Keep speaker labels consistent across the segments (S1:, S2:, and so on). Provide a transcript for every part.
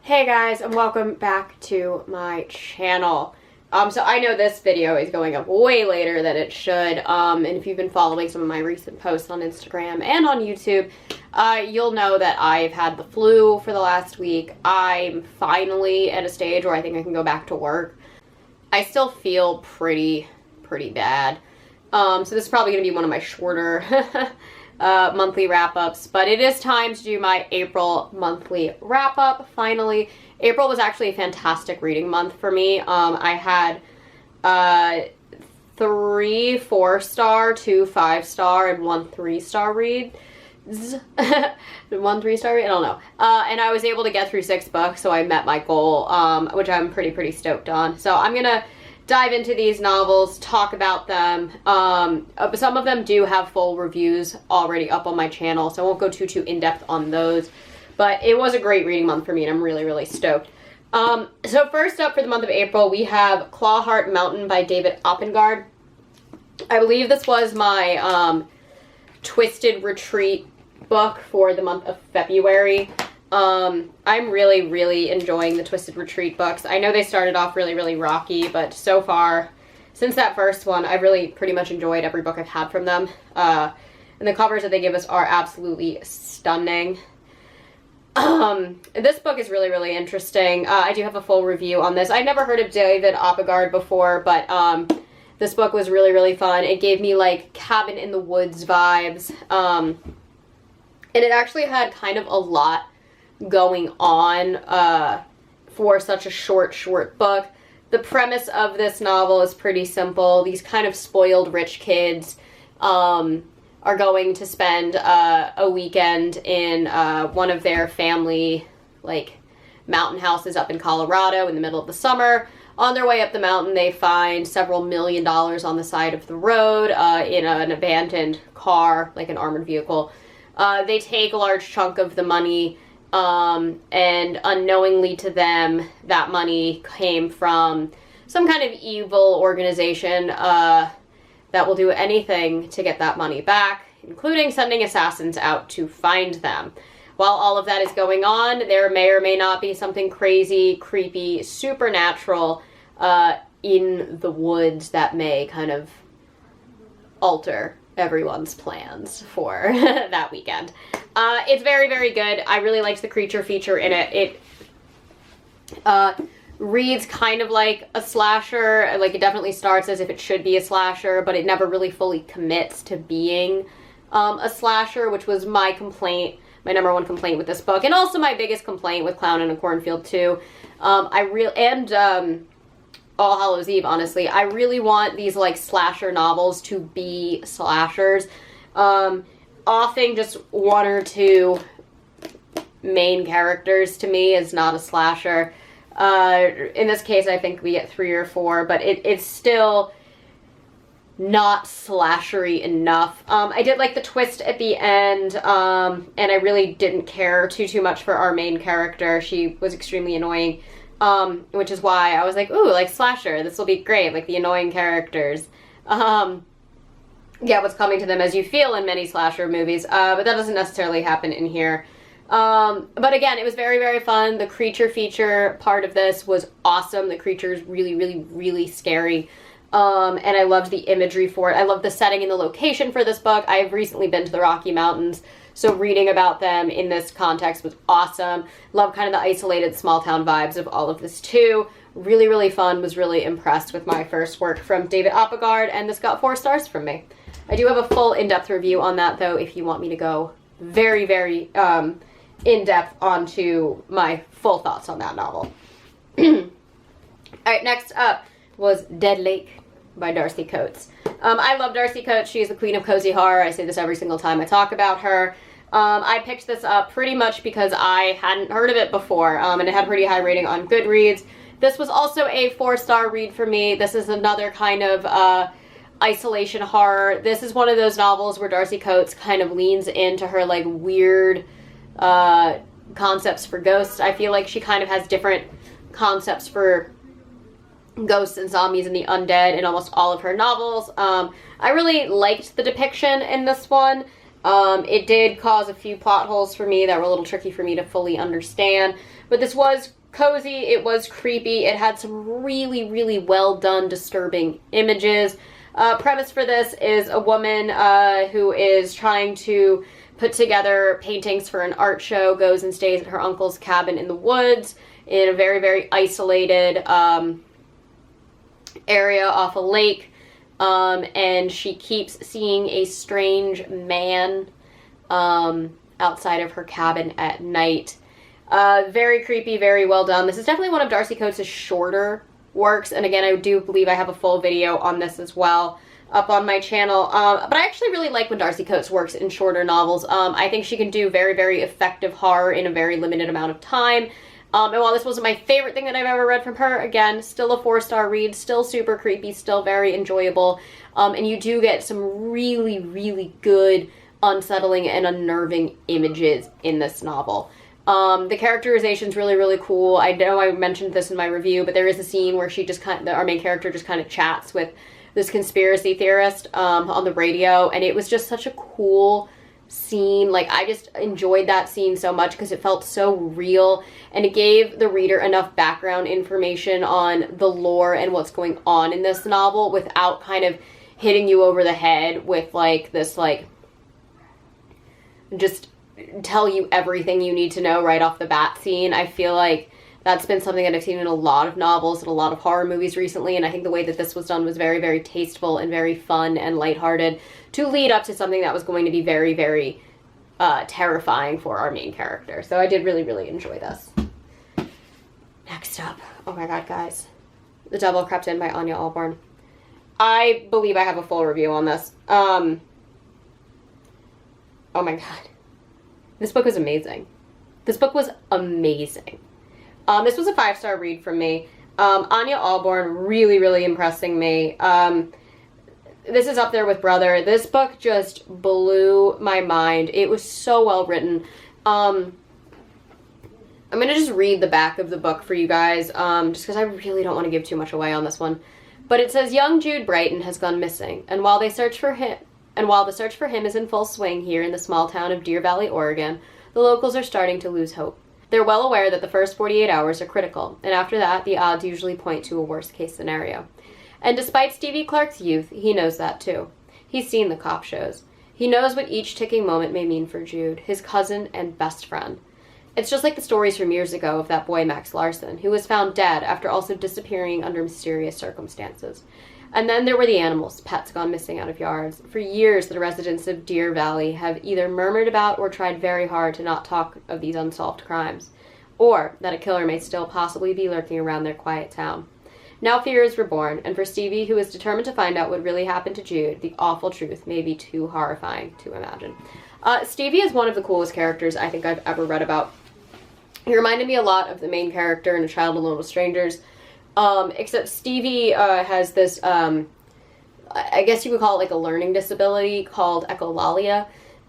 S1: Hey guys, and welcome back to my channel. So I know this video is going up way later than it should, and if you've been following some of my recent posts on Instagram and on YouTube, you'll know that I've had the flu for the last week. I'm finally at a stage where I think I can go back to work. I still feel pretty bad. So this is probably going to be one of my shorter monthly wrap-ups, but it is time to do my April monthly wrap-up, finally. April was actually a fantastic reading month for me. I had 3 4-star, 2 5-star, and 1 3-star reads. 1 3-star read? I don't know. And I was able to get through 6 books, so I met my goal, which I'm pretty stoked on. So I'm gonna dive into these novels, talk about them. Some of them do have full reviews already up on my channel, so I won't go too in-depth on those. But it was a great reading month for me, and I'm really stoked. So first up for the month of April, we have Clawheart Mountain by David Oppengard. I believe this was my Twisted Retreat book for the month of February. I'm really enjoying the Twisted Retreat books. I know they started off really rocky, but so far, since that first one, I've really pretty much enjoyed every book I've had from them. And the covers that they give us are absolutely stunning. This book is really interesting. I do have a full review on this. I'd never heard of David Oppengard before, but this book was really fun. It gave me like cabin in the woods vibes. And it actually had kind of a lot going on for such a short book. The premise of this novel is pretty simple. These kind of spoiled rich kids are going to spend a weekend in one of their family like mountain houses up in Colorado in the middle of the summer. On their way up the mountain, they find several $1 million on the side of the road in an abandoned car, like an armored vehicle. They take a large chunk of the money, and unknowingly to them, that money came from some kind of evil organization that will do anything to get that money back, including sending assassins out to find them. While all of that is going on, there may or may not be something crazy, creepy, supernatural in the woods that may kind of alter everyone's plans for that weekend. It's very good. I really liked the creature feature in it. It reads kind of like a slasher. Like, it definitely starts as if it should be a slasher, but it never really fully commits to being a slasher, which was my complaint, my number one complaint with this book, and also my biggest complaint with Clown in a Cornfield too. All Hallows Eve, honestly. I really want these like slasher novels to be slashers. Often just 1 or 2 main characters to me is not a slasher. In this case, I think we get 3 or 4, but it's still not slashery enough. I did like the twist at the end, and I really didn't care too much for our main character. She was extremely annoying. Which is why I was like, ooh, like slasher, this will be great, like the annoying characters. Yeah, what's coming to them as you feel in many slasher movies, but that doesn't necessarily happen in here. But again, it was very fun. The creature feature part of this was awesome. The creature is really scary. And I loved the imagery for it. I love the setting and the location for this book. I've recently been to the Rocky Mountains, so reading about them in this context was awesome. Love kind of the isolated small town vibes of all of this too. Really fun. Was really impressed with my first work from David Oppengard, and this got 4 stars from me. I do have a full in-depth review on that though, if you want me to go very in-depth onto my full thoughts on that novel. Alright, next up was Dead Lake by Darcy Coates. I love Darcy Coates. She's the queen of cozy horror. I say this every single time I talk about her. I picked this up pretty much because I hadn't heard of it before, and it had a pretty high rating on Goodreads. This was also a 4-star read for me. This is another kind of isolation horror. This is one of those novels where Darcy Coates kind of leans into her like weird concepts for ghosts. I feel like she kind of has different concepts for ghosts and zombies and the undead in almost all of her novels. I really liked the depiction in this one. It did cause a few plot holes for me that were a little tricky for me to fully understand, but this was cozy, it was creepy, it had some really, really well done, disturbing images. Premise for this is a woman who is trying to put together paintings for an art show, goes and stays at her uncle's cabin in the woods in a very, very isolated area off a lake, and she keeps seeing a strange man outside of her cabin at night. Very creepy, very well done. This is definitely one of Darcy Coates' shorter works, and again, I do believe I have a full video on this as well up on my channel. But I actually really like when Darcy Coates works in shorter novels. I think she can do very, very effective horror in a very limited amount of time. And while this wasn't my favorite thing that I've ever read from her, again, still a 4-star read, still super creepy, still very enjoyable. And you do get some really, really good, unsettling and unnerving images in this novel. The characterization's really, really cool. I know I mentioned this in my review, but there is a scene where she just our main character just kind of chats with this conspiracy theorist on the radio, and it was just such a cool scene. Like, I just enjoyed that scene so much because it felt so real, and it gave the reader enough background information on the lore and what's going on in this novel without kind of hitting you over the head with, like, this, like, just tell you everything you need to know right off the bat scene. I feel like that's been something that I've seen in a lot of novels and a lot of horror movies recently, and I think the way that this was done was very, very tasteful and very fun and lighthearted to lead up to something that was going to be very, very terrifying for our main character. So I did really, really enjoy this. Next up, oh my god, guys. The Devil Crept In by Anya Alborn. I believe I have a full review on this. Oh my god. This book was amazing. This book was amazing. This was a 5-star read from me. Anya Alborn really, really impressing me. This is up there with Brother. This book just blew my mind. It was so well written. I'm going to just read the back of the book for you guys, just because I really don't want to give too much away on this one. But it says, young Jude Brighton has gone missing, and while the search for him is in full swing here in the small town of Deer Valley, Oregon, the locals are starting to lose hope. They're well aware that the first 48 hours are critical, and after that, the odds usually point to a worst-case scenario. And despite Stevie Clark's youth, he knows that too. He's seen the cop shows. He knows what each ticking moment may mean for Jude, his cousin and best friend. It's just like the stories from years ago of that boy Max Larson, who was found dead after also disappearing under mysterious circumstances. And then there were the animals, pets gone missing out of yards. For years, the residents of Deer Valley have either murmured about or tried very hard to not talk of these unsolved crimes, or that a killer may still possibly be lurking around their quiet town. Now fear is reborn, and for Stevie, who is determined to find out what really happened to Jude, the awful truth may be too horrifying to imagine. Stevie is one of the coolest characters I think I've ever read about. He reminded me a lot of the main character in A Child Alone with Strangers, except Stevie has this, I guess you would call it like a learning disability called echolalia,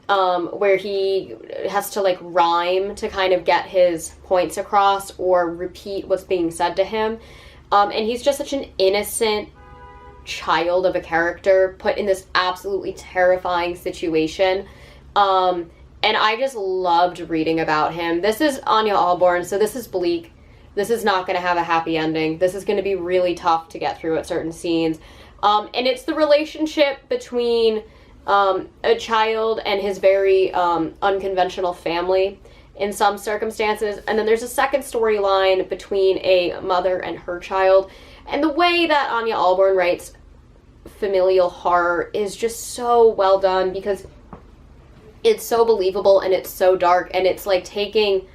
S1: where he has to like rhyme to kind of get his points across or repeat what's being said to him. And he's just such an innocent child of a character put in this absolutely terrifying situation. And I just loved reading about him. This is Anya Alborn, so this is Bleak. This is not going to have a happy ending. This is going to be really tough to get through at certain scenes. And it's the relationship between a child and his very unconventional family in some circumstances. And then there's a second storyline between a mother and her child. And the way that Anya Alborn writes familial horror is just so well done because it's so believable and it's so dark, and it's like taking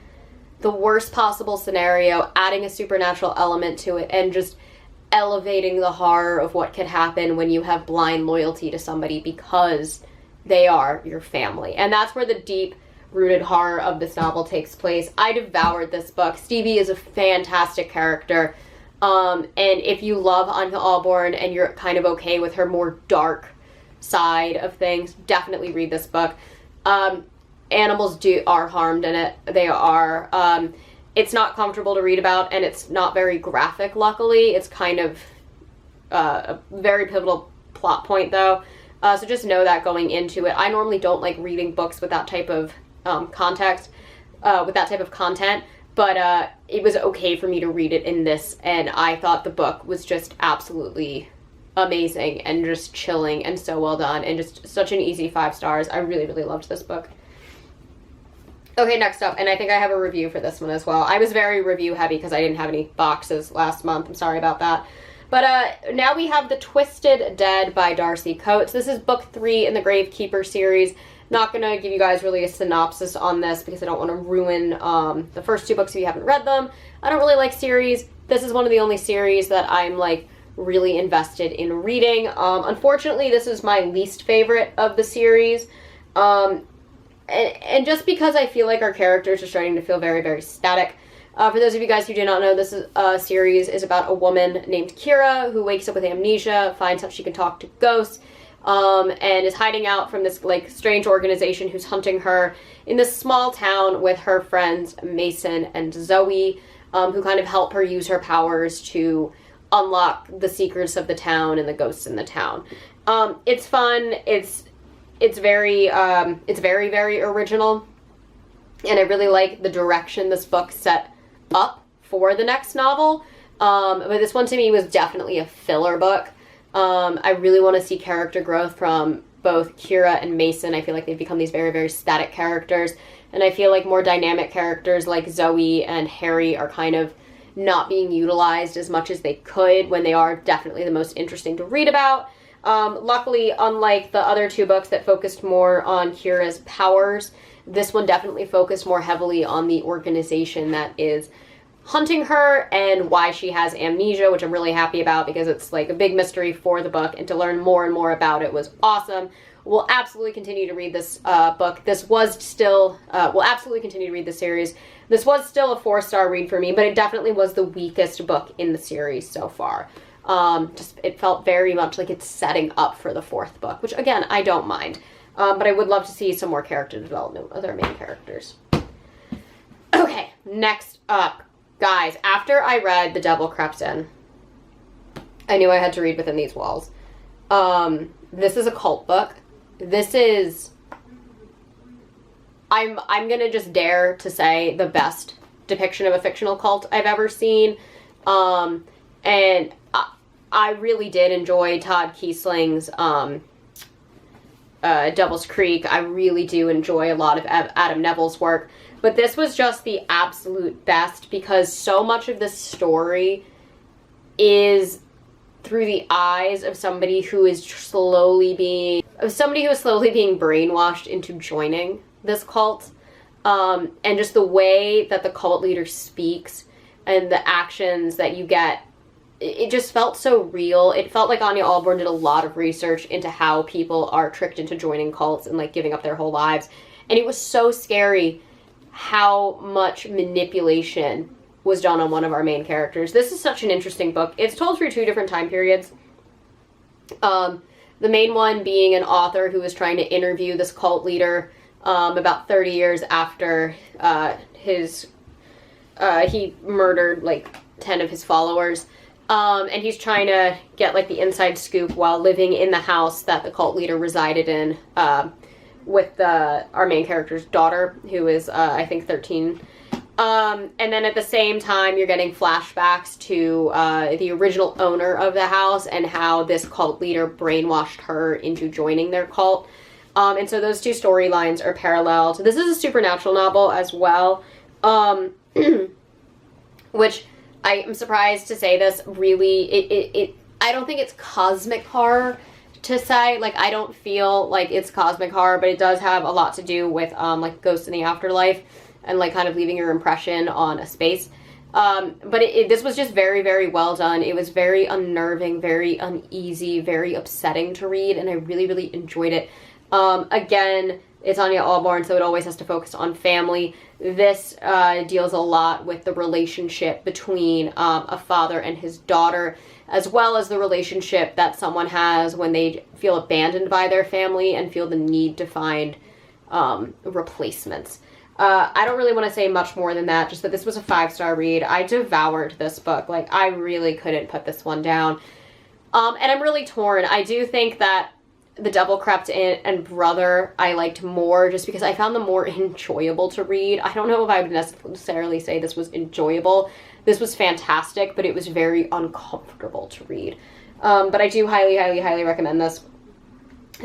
S1: the worst possible scenario, adding a supernatural element to it, and just elevating the horror of what could happen when you have blind loyalty to somebody because they are your family. And that's where the deep-rooted horror of this novel takes place. I devoured this book. Stevie is a fantastic character. And if you love Anya Alborn and you're kind of okay with her more dark side of things, definitely read this book. Animals are harmed in it. They are. It's not comfortable to read about, and it's not very graphic, luckily. It's kind of a very pivotal plot point, though. So just know that going into it. I normally don't like reading books with that type of context, with that type of content. but it was okay for me to read it in this, and I thought the book was just absolutely amazing and just chilling and so well done and just such an easy 5 stars. I really, really loved this book. Okay, next up, and I think I have a review for this one as well. I was very review heavy because I didn't have any boxes last month. I'm sorry about that. But now we have The Twisted Dead by Darcy Coates. This is book 3 in the Gravekeeper series. Not going to give you guys really a synopsis on this because I don't want to ruin the first 2 books if you haven't read them. I don't really like series. This is one of the only series that I'm like really invested in reading. Unfortunately, this is my least favorite of the series. And just because I feel like our characters are starting to feel very, very static. For those of you guys who do not know, this series is about a woman named Kira who wakes up with amnesia, finds out she can talk to ghosts, and is hiding out from this like strange organization who's hunting her in this small town with her friends Mason and Zoe, who kind of help her use her powers to unlock the secrets of the town and the ghosts in the town. It's fun. It's very, very original, and I really like the direction this book set up for the next novel. But this one to me was definitely a filler book. I really want to see character growth from both Kira and Mason. I feel like they've become these very, very static characters, and I feel like more dynamic characters like Zoe and Harry are kind of not being utilized as much as they could when they are definitely the most interesting to read about. Luckily, unlike the other 2 books that focused more on Kira's powers, this one definitely focused more heavily on the organization that is hunting her and why she has amnesia, which I'm really happy about because it's like a big mystery for the book, and to learn more and more about it was awesome. We'll absolutely continue to read this book. This was still, we'll absolutely continue to read the series. This was still a 4-star read for me, but it definitely was the weakest book in the series so far. Just it felt very much like it's setting up for the 4th book, which again, I don't mind. But I would love to see some more character development of their main characters. Okay, next up, guys, after I read The Devil Crept In, I knew I had to read Within These Walls. This is a cult book. This is, I'm gonna just dare to say, the best depiction of a fictional cult I've ever seen. And I really did enjoy Todd Kiesling's Devil's Creek. I really do enjoy a lot of Adam Neville's work. But this was just the absolute best because so much of this story is through the eyes of somebody who is slowly being brainwashed into joining this cult. And just the way that the cult leader speaks and the actions that you get, it just felt so real. It felt like Anya Alborn did a lot of research into how people are tricked into joining cults and like giving up their whole lives. And it was so scary how much manipulation was done on one of our main characters. This is such an interesting book. It's told through 2 different time periods. The main one being an author who was trying to interview this cult leader about 30 years after he murdered like 10 of his followers. And he's trying to get like the inside scoop while living in the house that the cult leader resided in with our main character's daughter, who is I think 13. And then at the same time, you're getting flashbacks to the original owner of the house and how this cult leader brainwashed her into joining their cult. And so those 2 storylines are parallel. So this is a supernatural novel as well, which I am surprised to say this, really, I don't think it's cosmic horror to say. Like, I don't feel like it's cosmic horror, but it does have a lot to do with, like, ghosts in the afterlife and, like, kind of leaving your impression on a space. But this was just very, very well done. It was very unnerving, very uneasy, very upsetting to read, and I really, really enjoyed it. Again, it's Anya Alborn, so it always has to focus on family. This deals a lot with the relationship between a father and his daughter, as well as the relationship that someone has when they feel abandoned by their family and feel the need to find replacements. I don't really want to say much more than that, just that this was a 5-star read. I devoured this book. Like, I really couldn't put this one down. And I'm really torn. I do think that The Devil Crept In and Brother I liked more just because I found them more enjoyable to read. I don't know if I would necessarily say this was enjoyable. This was fantastic, but it was very uncomfortable to read. But I do highly, highly, highly recommend this.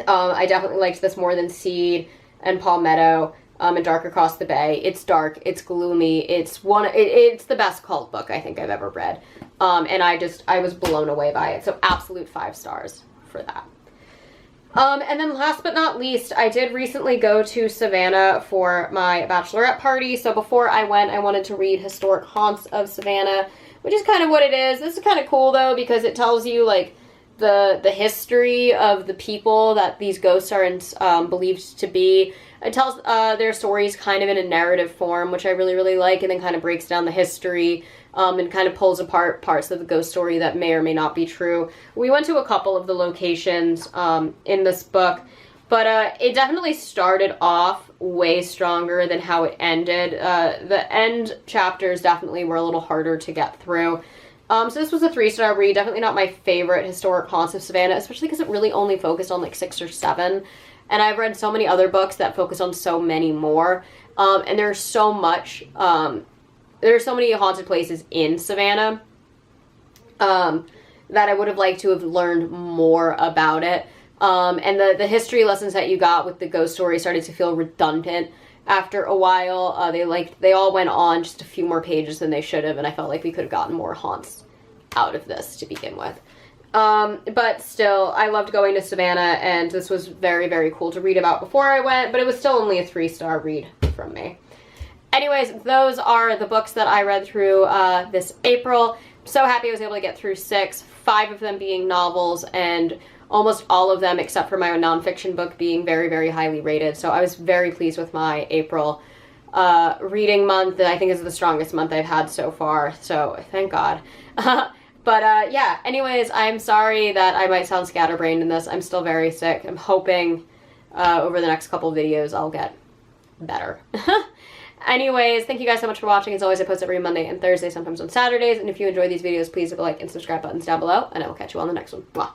S1: I definitely liked this more than Seed and Palmetto and Dark Across the Bay. It's dark, it's gloomy, it's the best cult book I think I've ever read. And I was blown away by it. So absolute 5 stars for that. And then last but not least, I did recently go to Savannah for my bachelorette party. So before I went, I wanted to read Historic Haunts of Savannah, which is kind of what it is. This is kind of cool though, because it tells you like the history of the people that these ghosts are believed to be. It tells their stories kind of in a narrative form, which I really, really like, and then kind of breaks down the history and kind of pulls apart parts of the ghost story that may or may not be true. We went to a couple of the locations in this book, but it definitely started off way stronger than how it ended. The end chapters definitely were a little harder to get through. So this was a 3-star read. Definitely not my favorite Historic Haunts of Savannah, especially because it really only focused on like 6 or 7. And I've read so many other books that focus on so many more. And there's so much, there are so many haunted places in Savannah that I would have liked to have learned more about it. And the history lessons that you got with the ghost story started to feel redundant after a while. They all went on just a few more pages than they should have, and I felt like we could have gotten more haunts out of this to begin with. But still, I loved going to Savannah, and this was very, very cool to read about before I went, but it was still only a 3-star read from me. Anyways, those are the books that I read through this April. I'm so happy I was able to get through 6, 5 of them being novels, and almost all of them, except for my own nonfiction book, being very, very highly rated. So I was very pleased with my April reading month. That I think is the strongest month I've had so far, so thank God. But yeah, anyways, I'm sorry that I might sound scatterbrained in this. I'm still very sick. I'm hoping over the next couple videos I'll get better. Anyways, thank you guys so much for watching. As always, I post every Monday and Thursday, sometimes on Saturdays. And if you enjoy these videos, please hit the like and subscribe buttons down below, and I will catch you on the next one. Mwah.